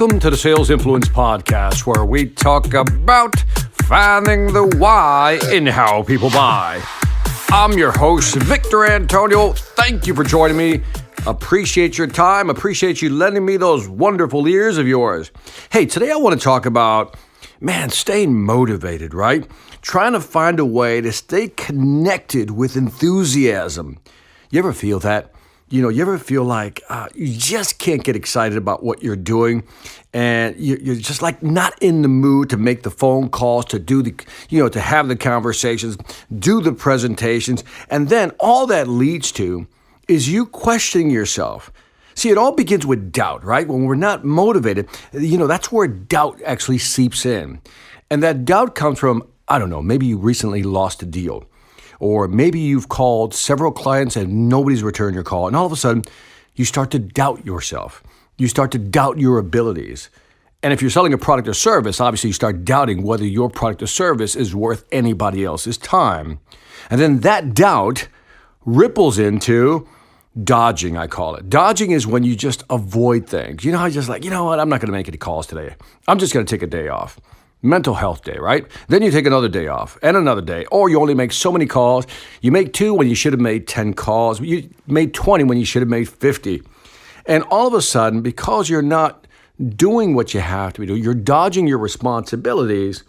Welcome to the Sales Influence Podcast, where we talk about finding the why in how people buy. I'm your host, Victor Antonio. Thank you for joining me. Appreciate your time. Appreciate you lending me those wonderful ears of yours. Hey, today I want to talk about, staying motivated, right? Trying to find a way to stay connected with enthusiasm. You ever feel that? You ever feel like you just can't get excited about what you're doing, and you're just like not in the mood to make the phone calls, to do the, to have the conversations, do the presentations, and then all that leads to is you questioning yourself. See, it all begins with doubt, right? When we're not motivated, that's where doubt actually seeps in, and that doubt comes from, I don't know, maybe you recently lost a deal. Or maybe you've called several clients and nobody's returned your call. And all of a sudden, you start to doubt yourself. You start to doubt your abilities. And if you're selling a product or service, obviously you start doubting whether your product or service is worth anybody else's time. And then that doubt ripples into dodging, I call it. Dodging is when you just avoid things. You know how you're just like, I'm not going to make any calls today. I'm just going to take a day off. Mental health day, right? Then you take another day off and another day, or you only make so many calls. You make 2 when you should have made 10 calls. You made 20 when you should have made 50. And all of a sudden, because you're not doing what you have to do, you're dodging your responsibilities.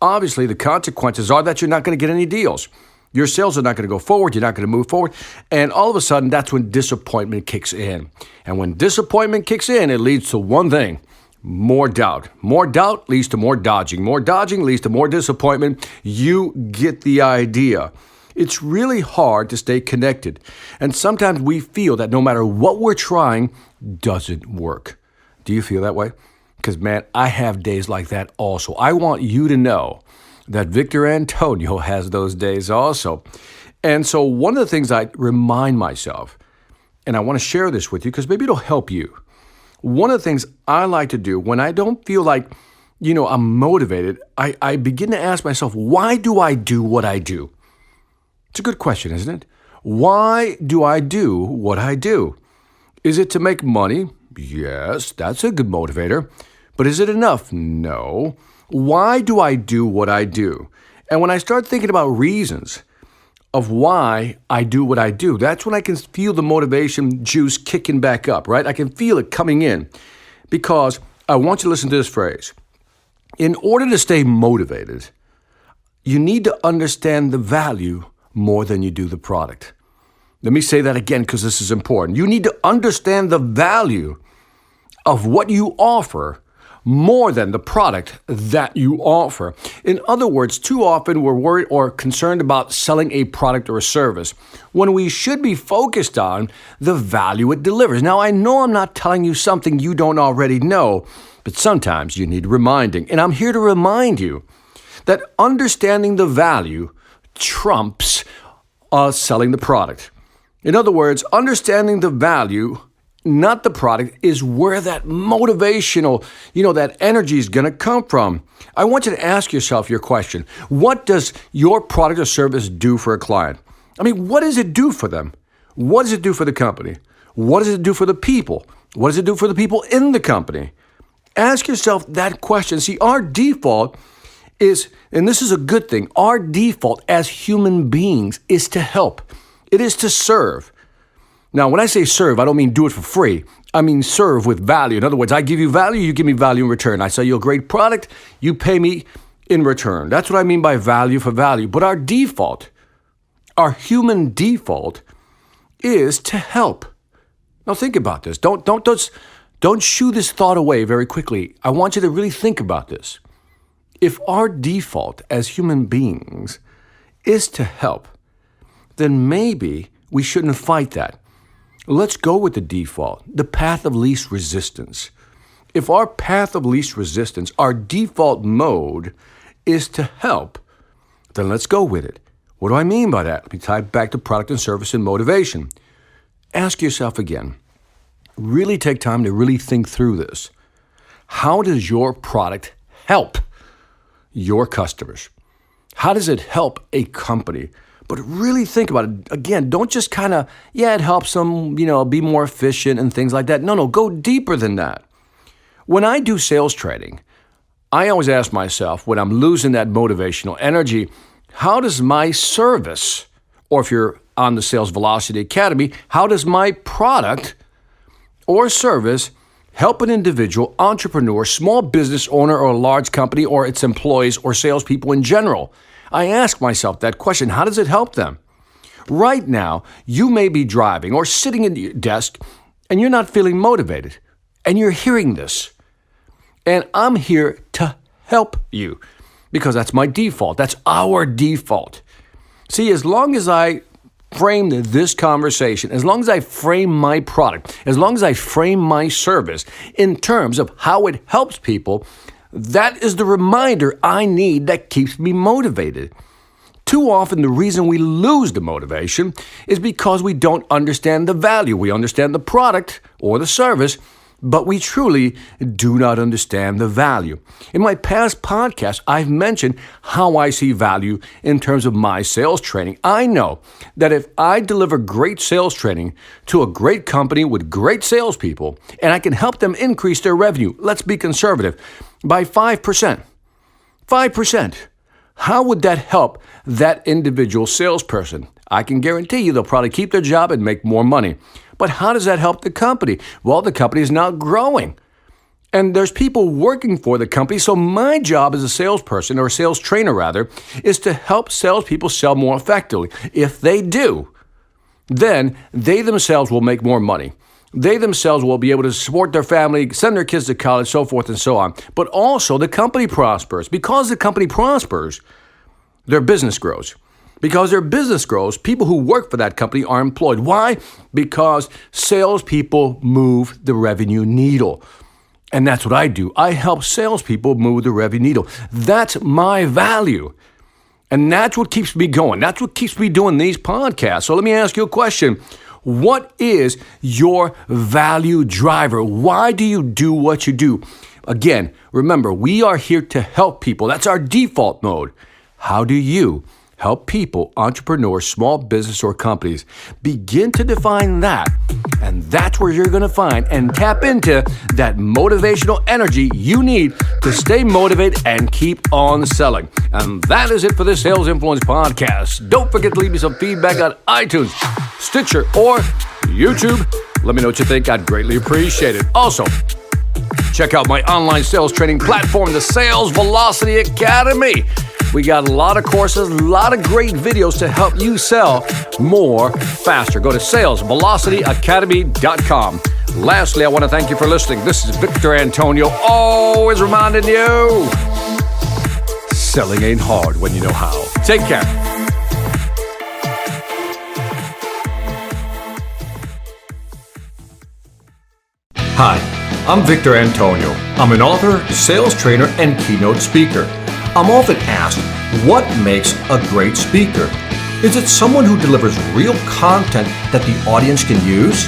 Obviously, the consequences are that you're not going to get any deals. Your sales are not going to go forward. You're not going to move forward. And all of a sudden, that's when disappointment kicks in. And when disappointment kicks in, it leads to one thing. More doubt. More doubt leads to more dodging. More dodging leads to more disappointment. You get the idea. It's really hard to stay connected. And sometimes we feel that no matter what we're trying, doesn't work. Do you feel that way? Because, I have days like that also. I want you to know that Victor Antonio has those days also. And so one of the things I remind myself, and I want to share this with you because maybe it'll help you. One of the things I like to do when I don't feel like, I'm motivated, I begin to ask myself, why do I do what I do? It's a good question, isn't it? Why do I do what I do? Is it to make money? Yes, that's a good motivator. But is it enough? No. Why do I do what I do? And when I start thinking about reasons of why I do what I do, that's when I can feel the motivation juice kicking back up, right? I can feel it coming in because I want you to listen to this phrase. In order to stay motivated, you need to understand the value more than you do the product. Let me say that again because this is important. You need to understand the value of what you offer more than the product that you offer. In other words, too often we're worried or concerned about selling a product or a service when we should be focused on the value it delivers. Now, I know I'm not telling you something you don't already know, but sometimes you need reminding. And I'm here to remind you that understanding the value trumps selling the product. In other words, understanding the value, not the product, is where that motivational, that energy is going to come from. I want you to ask yourself your question. What does your product or service do for a client? What does it do for them? What does it do for the company? What does it do for the people? What does it do for the people in the company? Ask yourself that question. See, our default is, and this is a good thing, our default as human beings is to help. It is to serve. Now, when I say serve, I don't mean do it for free. I mean serve with value. In other words, I give you value, you give me value in return. I sell you a great product, you pay me in return. That's what I mean by value for value. But our default, our human default, is to help. Now think about this. Don't shoo this thought away very quickly. I want you to really think about this. If our default as human beings is to help, then maybe we shouldn't fight that. Let's go with the default, the path of least resistance. If our path of least resistance, our default mode is to help, then let's go with it. What do I mean by that? Let me tie it back to product and service and motivation. Ask yourself again, really take time to really think through this. How does your product help your customers? How does it help a company? But really think about it. Again, don't just it helps them, be more efficient and things like that. No, go deeper than that. When I do sales training, I always ask myself when I'm losing that motivational energy, how does my service, or if you're on the Sales Velocity Academy, how does my product or service help an individual, entrepreneur, small business owner, or a large company, or its employees, or salespeople in general? I ask myself that question. How does it help them? Right now, you may be driving or sitting at your desk and you're not feeling motivated, and you're hearing this. And I'm here to help you because that's my default. That's our default. See, as long as I frame this conversation, as long as I frame my product, as long as I frame my service in terms of how it helps people, that is the reminder I need that keeps me motivated. Too often, the reason we lose the motivation is because we don't understand the value. We understand the product or the service, but we truly do not understand the value. In my past podcasts, I've mentioned how I see value in terms of my sales training. I know that if I deliver great sales training to a great company with great salespeople, and I can help them increase their revenue, let's be conservative, by 5%. 5%. How would that help that individual salesperson? I can guarantee you they'll probably keep their job and make more money. But how does that help the company? Well, the company is now growing. And there's people working for the company. So my job as a salesperson, or a sales trainer rather, is to help salespeople sell more effectively. If they do, then they themselves will make more money. They themselves will be able to support their family, send their kids to college, so forth and so on. But also the company prospers. Because the company prospers, their business grows. Because their business grows, people who work for that company are employed. Why? Because salespeople move the revenue needle. And that's what I do. I help salespeople move the revenue needle. That's my value. And that's what keeps me going. That's what keeps me doing these podcasts. So let me ask you a question. What is your value driver? Why do you do what you do? Again, remember, we are here to help people. That's our default mode. How do you help people, entrepreneurs, small business, or companies? Begin to define that. And that's where you're going to find and tap into that motivational energy you need to stay motivated and keep on selling. And that is it for this Sales Influence podcast. Don't forget to leave me some feedback on iTunes, Stitcher, or YouTube. Let me know what you think. I'd greatly appreciate it. Also, check out my online sales training platform, the Sales Velocity Academy. We got a lot of courses, a lot of great videos to help you sell more faster. Go to salesvelocityacademy.com. Lastly, I want to thank you for listening. This is Victor Antonio, always reminding you, selling ain't hard when you know how. Take care. Hi, I'm Victor Antonio. I'm an author, sales trainer, and keynote speaker. I'm often asked, what makes a great speaker? Is it someone who delivers real content that the audience can use?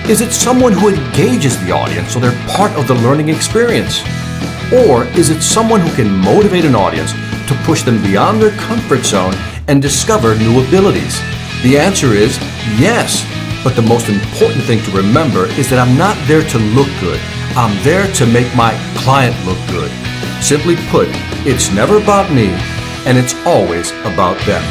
Is it someone who engages the audience so they're part of the learning experience? Or is it someone who can motivate an audience to push them beyond their comfort zone and discover new abilities? The answer is yes. But the most important thing to remember is that I'm not there to look good. I'm there to make my client look good. Simply put, it's never about me, and it's always about them.